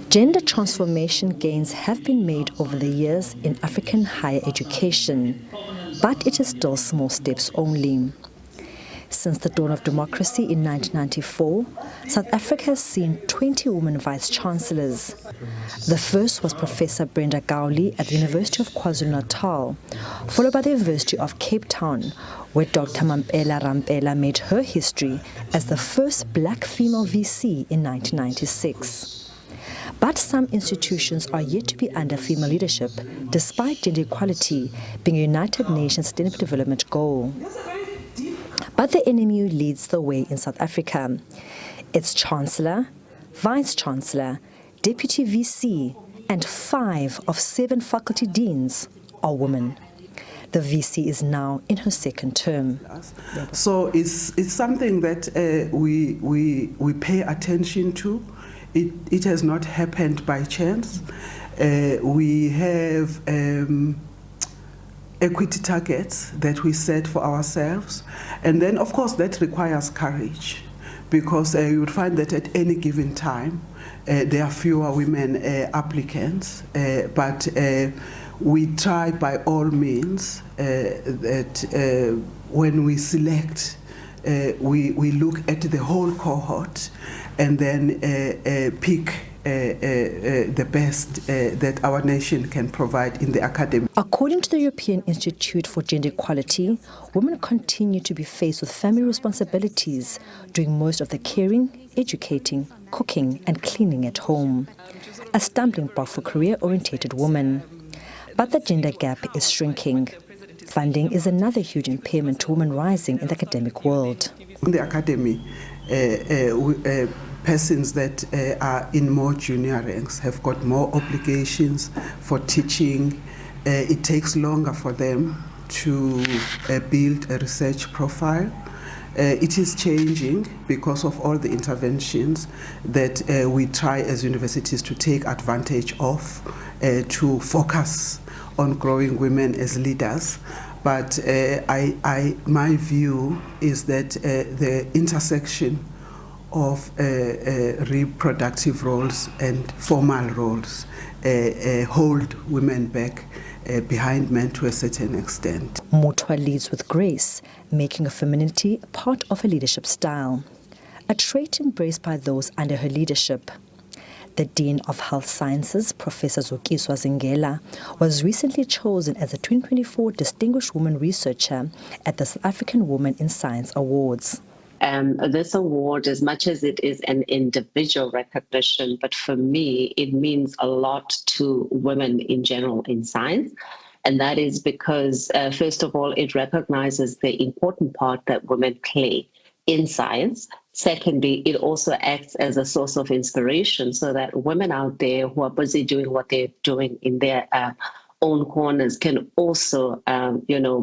Gender transformation gains have been made over the years in African higher education, but it is still small steps only. Since the dawn of democracy in 1994, South Africa has seen 20 women vice-chancellors. The first was Professor Brenda Gowley at the University of KwaZulu-Natal, followed by the University of Cape Town, where Dr. Mampela Rampela made her history as the first black female VC in 1996. But some institutions are yet to be under female leadership, despite gender equality being a United Nations Sustainable Development Goal. But the NMU leads the way in South Africa. Its Chancellor, Vice-Chancellor, Deputy VC, and 5 of 7 faculty deans are women. The VC is now in her second term. So it's something that we pay attention to. It has not happened by chance. We have equity targets that we set for ourselves. And then, of course, that requires courage, because you would find that at any given time, there are fewer women applicants, but we try by all means that when we select, we look at the whole cohort and then pick the best that our nation can provide in the academy. According to the European Institute for Gender Equality, women continue to be faced with family responsibilities, doing most of the caring, educating, cooking and cleaning at home. A stumbling block for career-oriented women. But the gender gap is shrinking. Funding is another huge impairment to women rising in the academic world. In the academy, persons that are in more junior ranks have got more obligations for teaching. It takes longer for them to build a research profile. It is changing because of all the interventions that we try as universities to take advantage of to focus on growing women as leaders. But my view is that the intersection of reproductive roles and formal roles hold women back behind men to a certain extent. Mutwa leads with grace, making her femininity part of her leadership style, a trait embraced by those under her leadership. The Dean of Health Sciences, Professor Zukiswa Zingela, was recently chosen as a 2024 Distinguished Woman Researcher at the South African Women in Science Awards. This award, as much as it is an individual recognition, but for me, it means a lot to women in general in science. And that is because, first of all, it recognizes the important part that women play in science. Secondly, it also acts as a source of inspiration so that women out there who are busy doing what they're doing in their own corners can also,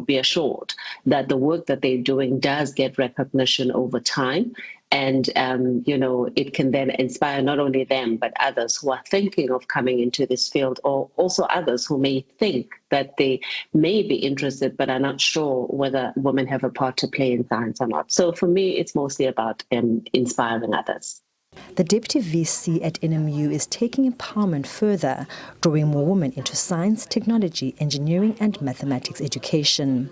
be assured that the work that they're doing does get recognition over time. And, it can then inspire not only them, but others who are thinking of coming into this field, or also others who may think that they may be interested, but are not sure whether women have a part to play in science or not. So for me, it's mostly about inspiring others. The Deputy VC at NMU is taking empowerment further, drawing more women into science, technology, engineering and mathematics education.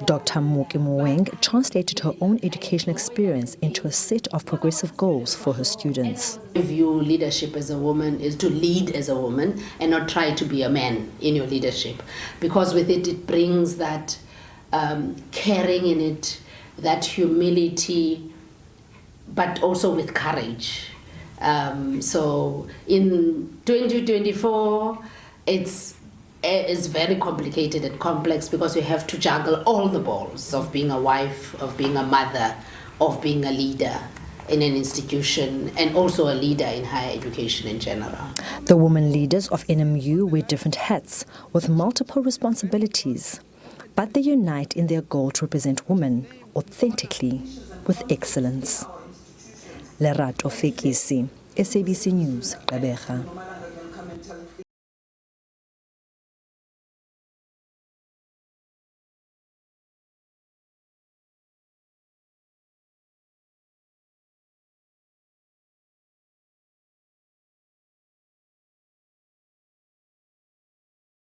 Dr. Muki Muweng translated her own educational experience into a set of progressive goals for her students. I view leadership as a woman is to lead as a woman and not try to be a man in your leadership, because with it brings that caring in it, that humility, but also with courage. So in 2024, it's very complicated and complex because you have to juggle all the balls of being a wife, of being a mother, of being a leader in an institution, and also a leader in higher education in general. The women leaders of NMU wear different hats with multiple responsibilities, but they unite in their goal to represent women authentically with excellence. Lerato Fekisi, SABC News, Gqeberha.